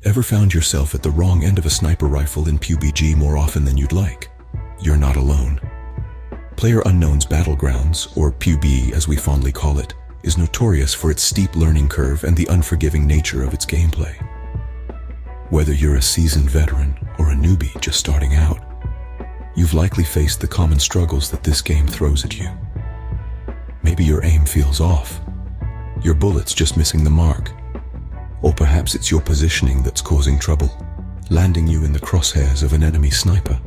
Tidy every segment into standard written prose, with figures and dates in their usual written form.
Ever found yourself at the wrong end of a sniper rifle in PUBG more often than you'd like? You're not alone. PlayerUnknown's Battlegrounds, or PUBG as we fondly call it, is notorious for its steep learning curve and the unforgiving nature of its gameplay. Whether you're a seasoned veteran or a newbie just starting out, you've likely faced the common struggles that this game throws at you. Maybe your aim feels off, your bullets just missing the mark, or perhaps it's your positioning that's causing trouble, landing you in the crosshairs of an enemy sniper.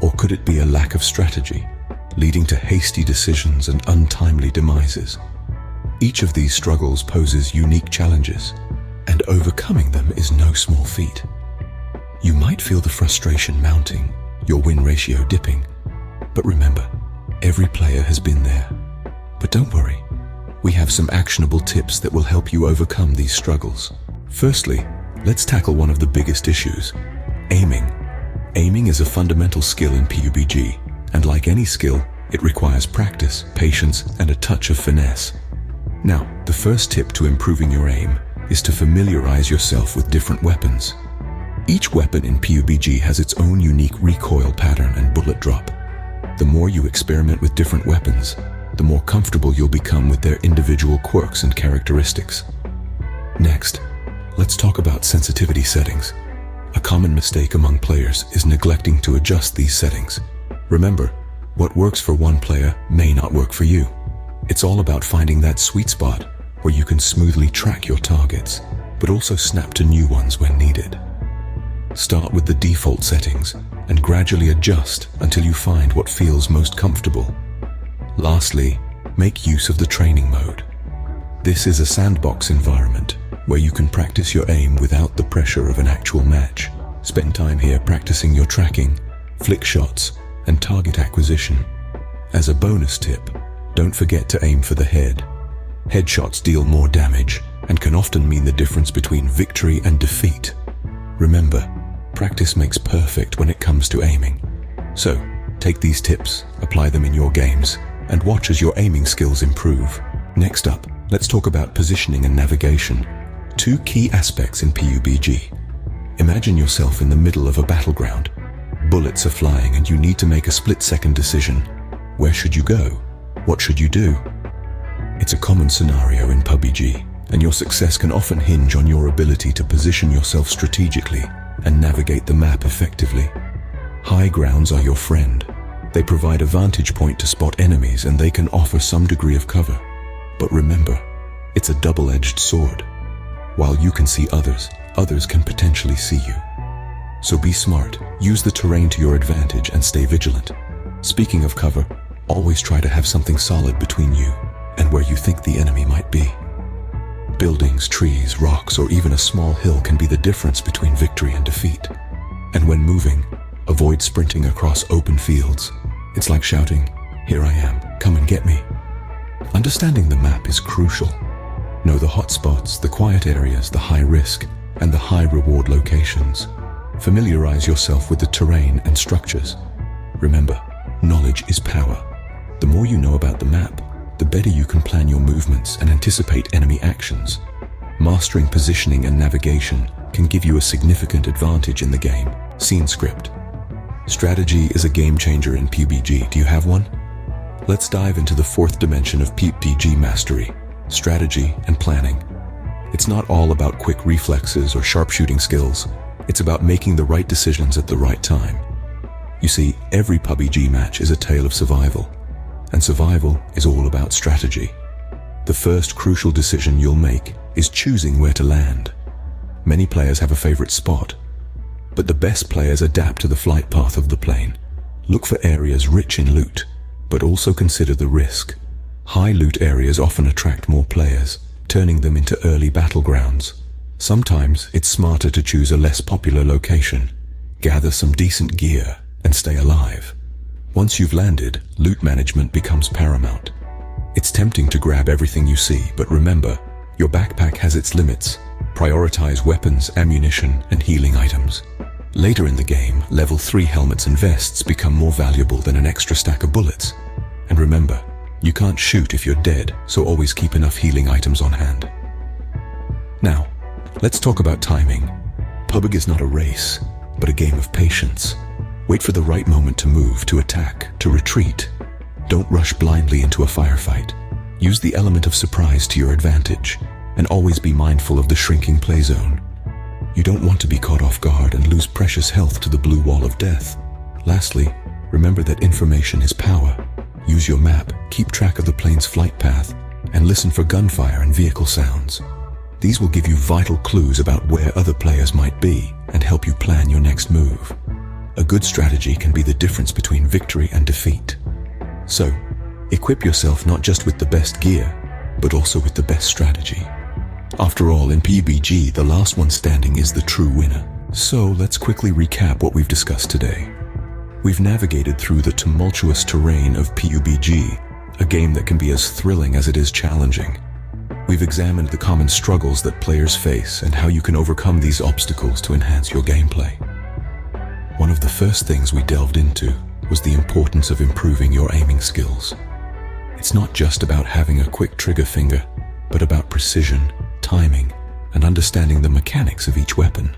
Or could it be a lack of strategy, leading to hasty decisions and untimely demises? Each of these struggles poses unique challenges, and overcoming them is no small feat. You might feel the frustration mounting, your win ratio dipping, but remember, every player has been there. But don't worry, we have some actionable tips that will help you overcome these struggles. Firstly, let's tackle one of the biggest issues: aiming. Aiming is a fundamental skill in PUBG, and like any skill, it requires practice, patience, and a touch of finesse. Now, the first tip to improving your aim is to familiarize yourself with different weapons. Each weapon in PUBG has its own unique recoil pattern and bullet drop. The more you experiment with different weapons, the more comfortable you'll become with their individual quirks and characteristics. Next, let's talk about sensitivity settings. A common mistake among players is neglecting to adjust these settings. Remember, what works for one player may not work for you. It's all about finding that sweet spot where you can smoothly track your targets, but also snap to new ones when needed. Start with the default settings and gradually adjust until you find what feels most comfortable. Lastly, make use of the training mode. This is a sandbox environment where you can practice your aim without the pressure of an actual match. Spend time here practicing your tracking, flick shots, and target acquisition. As a bonus tip, don't forget to aim for the head. Headshots deal more damage and can often mean the difference between victory and defeat. Remember, practice makes perfect when it comes to aiming. So, take these tips, apply them in your games, and watch as your aiming skills improve. Next up, let's talk about positioning and navigation, two key aspects in PUBG. Imagine yourself in the middle of a battleground. Bullets are flying and you need to make a split-second decision. Where should you go? What should you do? It's a common scenario in PUBG, and your success can often hinge on your ability to position yourself strategically and navigate the map effectively. High grounds are your friend. They provide a vantage point to spot enemies and they can offer some degree of cover. But remember, it's a double-edged sword. While you can see others, others can potentially see you. So be smart, use the terrain to your advantage and stay vigilant. Speaking of cover, always try to have something solid between you and where you think the enemy might be. Buildings, trees, rocks, or even a small hill can be the difference between victory and defeat. And when moving, avoid sprinting across open fields. It's like shouting, "Here I am, come and get me." Understanding the map is crucial. Know the hotspots, the quiet areas, the high risk, and the high reward locations. Familiarize yourself with the terrain and structures. Remember, knowledge is power. The more you know about the map, the better you can plan your movements and anticipate enemy actions. Mastering positioning and navigation can give you a significant advantage in the game. Scene script. Strategy is a game changer in PUBG. Do you have one? Let's dive into the fourth dimension of PUBG mastery: strategy and planning. It's not all about quick reflexes or sharpshooting skills. It's about making the right decisions at the right time. You see, every PUBG match is a tale of survival, and survival is all about strategy. The first crucial decision you'll make is choosing where to land. Many players have a favorite spot, but the best players adapt to the flight path of the plane. Look for areas rich in loot, but also consider the risk. High loot areas often attract more players, turning them into early battlegrounds. Sometimes it's smarter to choose a less popular location, gather some decent gear, and stay alive. Once you've landed, loot management becomes paramount. It's tempting to grab everything you see, but remember, your backpack has its limits. Prioritize weapons, ammunition, and healing items. Later in the game, level 3 helmets and vests become more valuable than an extra stack of bullets. And remember, you can't shoot if you're dead, so always keep enough healing items on hand. Now, let's talk about timing. PUBG is not a race, but a game of patience. Wait for the right moment to move, to attack, to retreat. Don't rush blindly into a firefight. Use the element of surprise to your advantage, and always be mindful of the shrinking play zone. You don't want to be caught off guard and lose precious health to the blue wall of death. Lastly, remember that information is power. Use your map, keep track of the plane's flight path, and listen for gunfire and vehicle sounds. These will give you vital clues about where other players might be and help you plan your next move. A good strategy can be the difference between victory and defeat. So, equip yourself not just with the best gear, but also with the best strategy. After all, in PUBG, the last one standing is the true winner. So, let's quickly recap what we've discussed today. We've navigated through the tumultuous terrain of PUBG, a game that can be as thrilling as it is challenging. We've examined the common struggles that players face and how you can overcome these obstacles to enhance your gameplay. One of the first things we delved into was the importance of improving your aiming skills. It's not just about having a quick trigger finger, but about precision, timing, and understanding the mechanics of each weapon.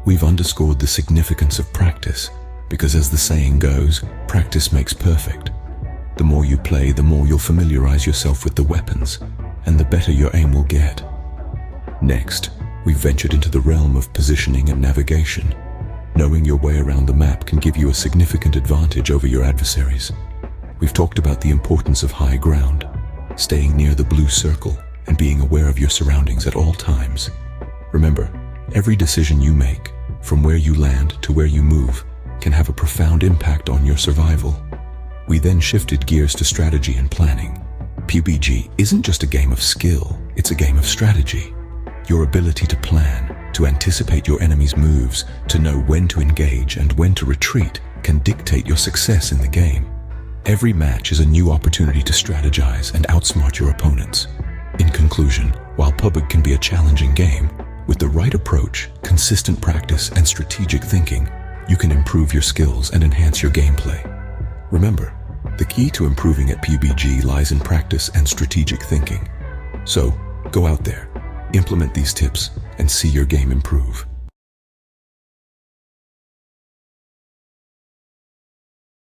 We've underscored the significance of practice, because as the saying goes, practice makes perfect. The more you play, the more you'll familiarize yourself with the weapons, and the better your aim will get. Next, we've ventured into the realm of positioning and navigation. Knowing your way around the map can give you a significant advantage over your adversaries. We've talked about the importance of high ground, staying near the blue circle, and being aware of your surroundings at all times. Remember, every decision you make, from where you land to where you move, can have a profound impact on your survival. We then shifted gears to strategy and planning. PUBG isn't just a game of skill, it's a game of strategy. Your ability to plan, to anticipate your enemy's moves, to know when to engage and when to retreat can dictate your success in the game. Every match is a new opportunity to strategize and outsmart your opponents. In conclusion, while PUBG can be a challenging game, with the right approach, consistent practice, and strategic thinking, you can improve your skills and enhance your gameplay. Remember, the key to improving at PUBG lies in practice and strategic thinking. So, go out there, implement these tips, and see your game improve.